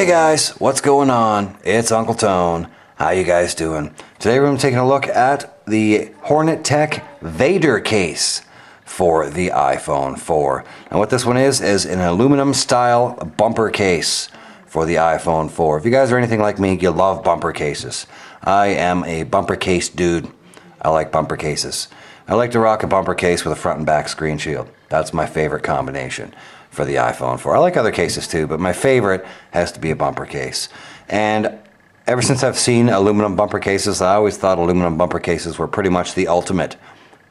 Hey guys, what's going on? It's Uncle Tone. How you guys doing? Today we're going to be taking a look at the Hornettek Vader case for the iPhone 4. And what this one is an aluminum style bumper case for the iPhone 4. If you guys are anything like me, you love bumper cases. I am a bumper case dude. I like bumper cases. I like to rock a bumper case with a front and back screen shield. That's my favorite combination for the iPhone 4. I like other cases too, but my favorite has to be a bumper case. And ever since I've seen aluminum bumper cases, I always thought aluminum bumper cases were pretty much the ultimate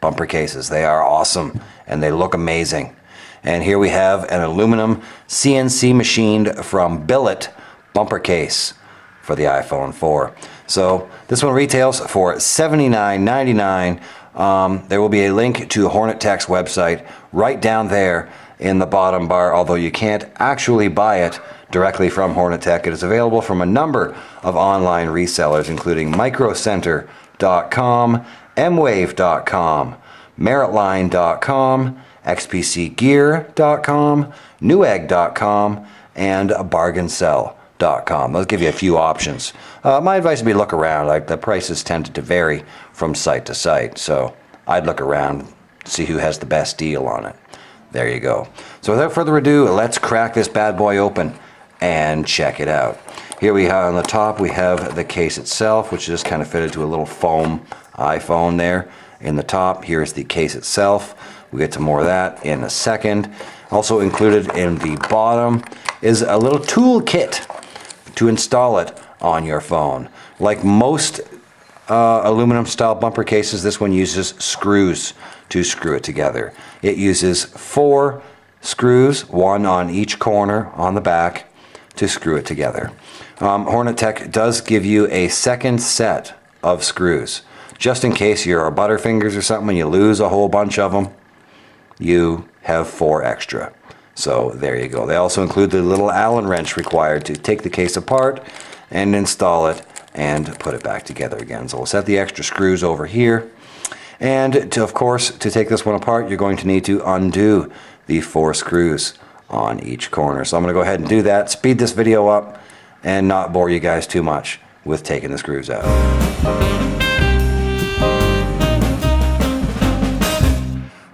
bumper cases. They are awesome and they look amazing. And here we have an aluminum CNC machined from billet bumper case for the iPhone 4. So this one retails for $79.99. There will be a link to Hornettek's website right down there in the bottom bar, although you can't actually buy it directly from Hornettek. It is available from a number of online resellers, including microcenter.com, mwave.com, meritline.com, xpcgear.com, newegg.com, and bargainsell.com. Those give you a few options. My advice would be look around. Like, the prices tend to vary from site to site, so I'd look around, see who has the best deal on it. There you go. So without further ado, let's crack this bad boy open and check it out. Here we have on the top, we have the case itself, which is kind of fitted to a little foam iPhone there in the top. Here's the case itself. We'll get to more of that in a second. Also included in the bottom is a little tool kit to install it on your phone. Like most aluminum style bumper cases, this one uses screws to screw it together. It uses 4 screws, one on each corner on the back, to screw it together. Hornettek does give you a second set of screws, just in case you're a Butterfingers or something and you lose a whole bunch of them. You have 4 extra. So there you go. They also include the little Allen wrench required to take the case apart and install it and put it back together again. So we'll set the extra screws over here. And of course, to take this one apart, you're going to need to undo the 4 screws on each corner. So I'm going to go ahead and do that, speed this video up, and not bore you guys too much with taking the screws out.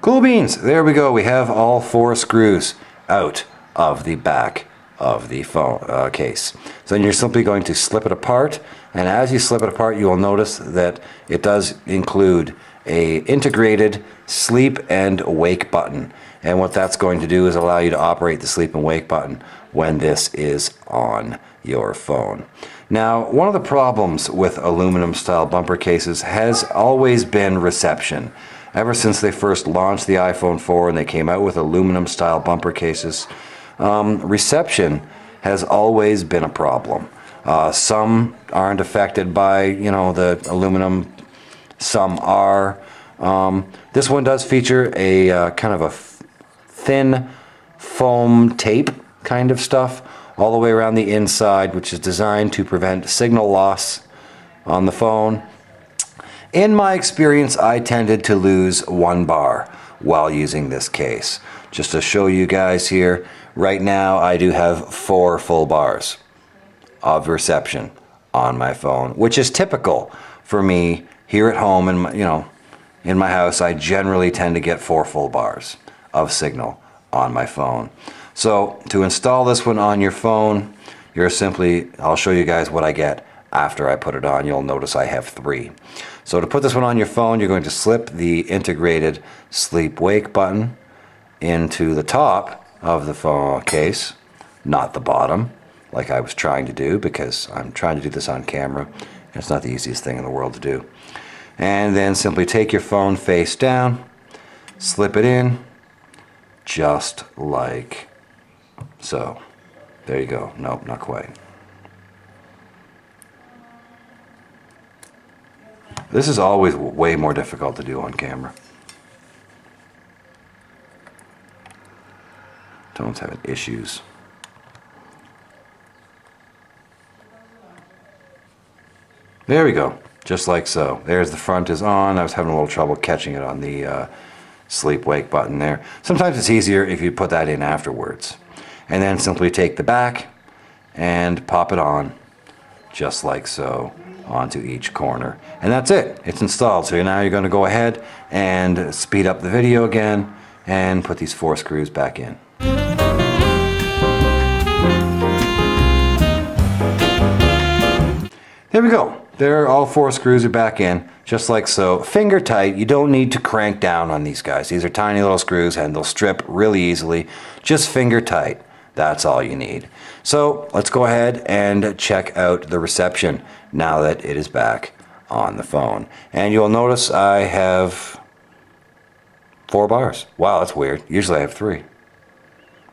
Cool beans, there we go. We have all 4 screws out of the back of the phone case. So then you're simply going to slip it apart, and as you slip it apart, you will notice that it does include a integrated sleep and wake button. And what that's going to do is allow you to operate the sleep and wake button when this is on your phone. Now, one of the problems with aluminum style bumper cases has always been reception. Ever since they first launched the iPhone 4 and they came out with aluminum style bumper cases, reception has always been a problem. Some aren't affected by, you know, the aluminum, some are. This one does feature a kind of a thin foam tape kind of stuff all the way around the inside, which is designed to prevent signal loss on the phone. In my experience, I tended to lose 1 bar while using this case. Just to show you guys here, right now I do have 4 full bars of reception on my phone, which is typical for me here at home. And in my house, I generally tend to get 4 full bars of signal on my phone. So to install this one on your phone, you're simply, I'll show you guys what I get after I put it on. You'll notice I have 3. So to put this one on your phone, you're going to slip the integrated sleep wake button into the top of the phone case, not the bottom, like I was trying to do, because I'm trying to do this on camera. It's not the easiest thing in the world to do. And then simply take your phone face down, slip it in, just like so. There you go. Nope, not quite. This is always way more difficult to do on camera. Tone's having issues. There we go. Just like so. There's the front is on. I was having a little trouble catching it on the sleep wake button there. Sometimes it's easier if you put that in afterwards. And then simply take the back and pop it on, just like so, onto each corner. And that's it. It's installed. So now you're going to go ahead and speed up the video again and put these 4 screws back in. There we go. There, all 4 screws are back in, just like so. Finger tight. You don't need to crank down on these guys. These are tiny little screws and they'll strip really easily. Just finger tight. That's all you need. So let's go ahead and check out the reception now that it is back on the phone. And you'll notice I have 4 bars. Wow, that's weird. Usually I have 3.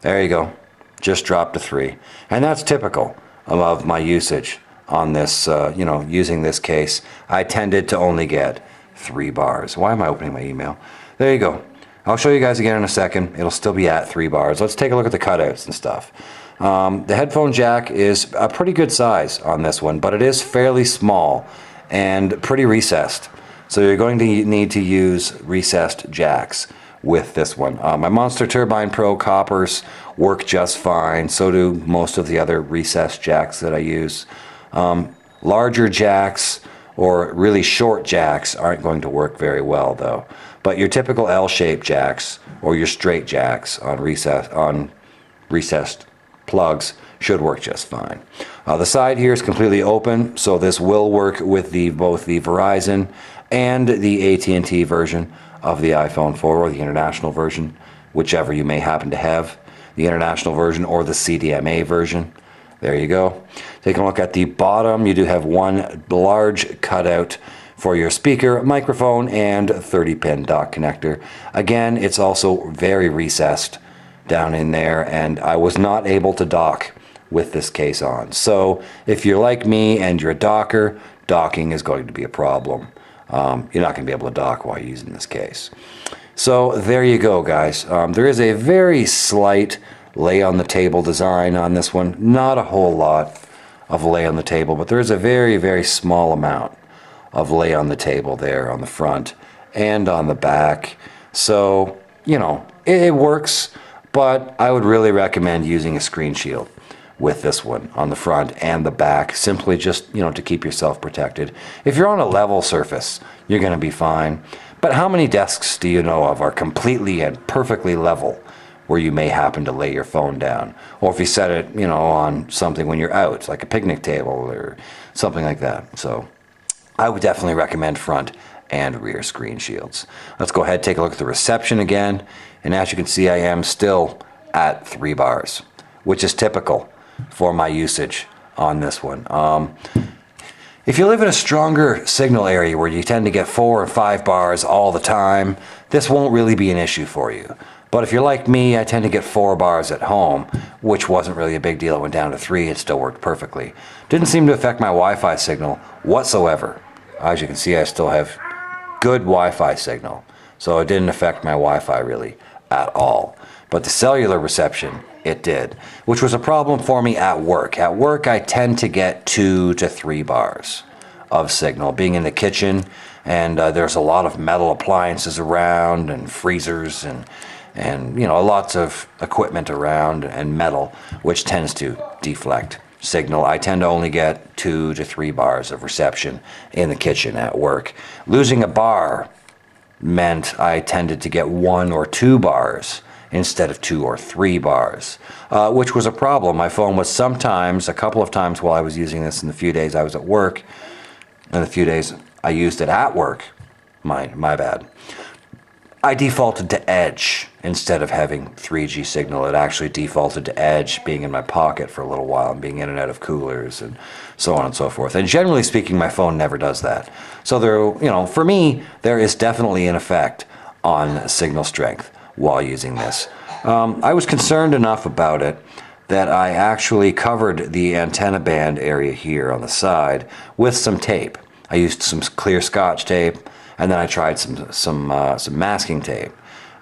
There you go. Just dropped to 3. And that's typical of my usage on this, using this case. I tended to only get 3 bars. Why am I opening my email? There you go. I'll show you guys again in a second. It'll still be at 3 bars. Let's take a look at the cutouts and stuff. The headphone jack is a pretty good size on this one, but it is fairly small and pretty recessed. So you're going to need to use recessed jacks with this one. My Monster Turbine Pro coppers work just fine. So do most of the other recessed jacks that I use. Larger jacks or really short jacks aren't going to work very well though. But your typical L-shaped jacks or your straight jacks on recessed plugs should work just fine. The side here is completely open, so this will work with both the Verizon and the AT&T version of the iPhone 4 or the international version, whichever you may happen to have, the international version or the CDMA version. There you go. Taking a look at the bottom, you do have 1 large cutout for your speaker, microphone, and 30-pin dock connector. Again, it's also very recessed down in there, and I was not able to dock with this case on. So if you're like me and you're a docker, docking is going to be a problem. You're not going to be able to dock while using this case. So there you go, guys. There is a very slight lay on the table design on this one. Not a whole lot of lay on the table, but there is a very, very small amount of lay on the table there on the front and on the back. So, it works, but I would really recommend using a screen shield with this one on the front and the back, simply just, to keep yourself protected. If you're on a level surface, you're going to be fine. But how many desks do you know of are completely and perfectly level where you may happen to lay your phone down? Or if you set it, on something when you're out, like a picnic table or something like that. So I would definitely recommend front and rear screen shields. Let's go ahead and take a look at the reception again. And as you can see, I am still at 3 bars, which is typical for my usage on this one. If you live in a stronger signal area where you tend to get 4 or 5 bars all the time, this won't really be an issue for you. But if you're like me, I tend to get 4 bars at home, which wasn't really a big deal. It went down to 3, it still worked perfectly. Didn't seem to affect my Wi-Fi signal whatsoever. As you can see, I still have good Wi-Fi signal, so it didn't affect my Wi-Fi really at all. But the cellular reception, it did, which was a problem for me at work. At work, I tend to get 2 to 3 bars of signal. Being in the kitchen, and there's a lot of metal appliances around, and freezers, and lots of equipment around, and metal, which tends to deflect signal. I tend to only get 2 to 3 bars of reception in the kitchen at work. Losing a bar meant I tended to get 1 or 2 bars instead of 2 or 3 bars, which was a problem. My phone was sometimes, a couple of times while I was using this in the few days I was at work, and the few days I used it at work, my bad, I defaulted to Edge instead of having 3G signal. It actually defaulted to Edge, being in my pocket for a little while and being in and out of coolers and so on and so forth. And generally speaking, my phone never does that. So there, for me, there is definitely an effect on signal strength while using this. I was concerned enough about it that I actually covered the antenna band area here on the side with some tape. I used some clear Scotch tape, and then I tried some masking tape,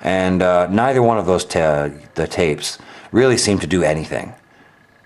and neither one of those the tapes really seemed to do anything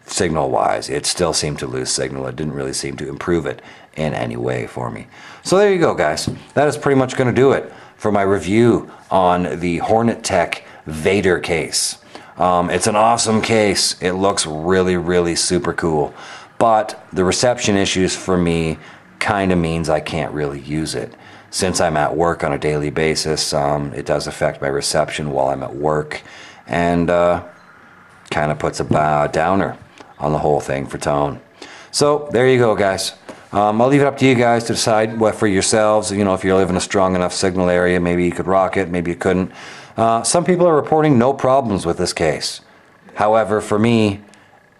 signal-wise. It still seemed to lose signal. It didn't really seem to improve it in any way for me. So there you go, guys. That is pretty much going to do it for my review on the Hornettek Vader case. It's an awesome case. It looks really, really super cool. But the reception issues for me kind of means I can't really use it. Since I'm at work on a daily basis, it does affect my reception while I'm at work, and kind of puts a downer on the whole thing for tone. So there you go, guys. I'll leave it up to you guys to decide what for yourselves. You know, if you live in a strong enough signal area, maybe you could rock it, maybe you couldn't. Some people are reporting no problems with this case. However, for me,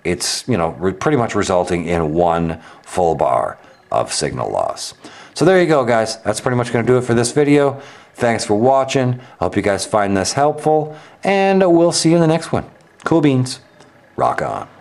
it's, you know, pretty much resulting in 1 full bar of signal loss. So there you go, guys. That's pretty much going to do it for this video. Thanks for watching. I hope you guys find this helpful, and we'll see you in the next one. Cool beans. Rock on.